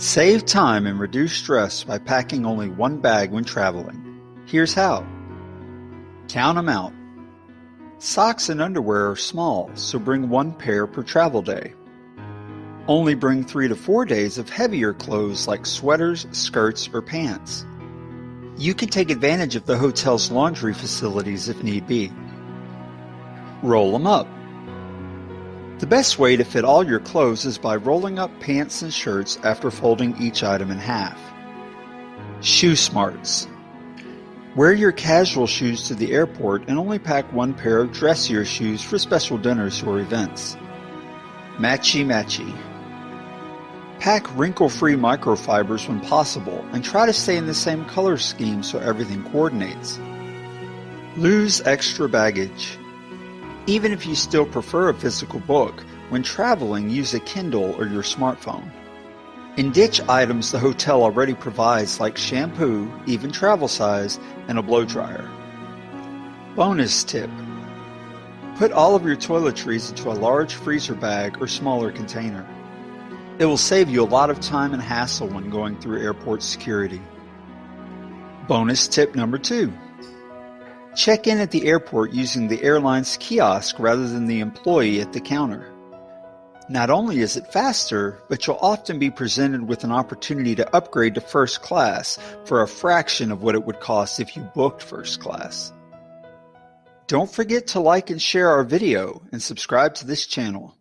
Save time and reduce stress by packing only one bag when traveling. Here's how. Count them out. Socks and underwear are small, so bring one pair per travel day. Only bring 3 to 4 days of heavier clothes like sweaters, skirts, or pants. You can take advantage of the hotel's laundry facilities if need be. Roll them up. The best way to fit all your clothes is by rolling up pants and shirts after folding each item in half. Shoe smarts. Wear your casual shoes to the airport and only pack one pair of dressier shoes for special dinners or events. Matchy-matchy. Pack wrinkle-free microfibers when possible and try to stay in the same color scheme so everything coordinates. Lose extra baggage. Even if you still prefer a physical book, when traveling use a Kindle or your smartphone. And ditch items the hotel already provides like shampoo, even travel size, and a blow dryer. Bonus tip. Put all of your toiletries into a large freezer bag or smaller container. It will save you a lot of time and hassle when going through airport security. Bonus tip number 2. Check in at the airport using the airline's kiosk rather than the employee at the counter. Not only is it faster, but you'll often be presented with an opportunity to upgrade to first class for a fraction of what it would cost if you booked first class. Don't forget to like and share our video and subscribe to this channel.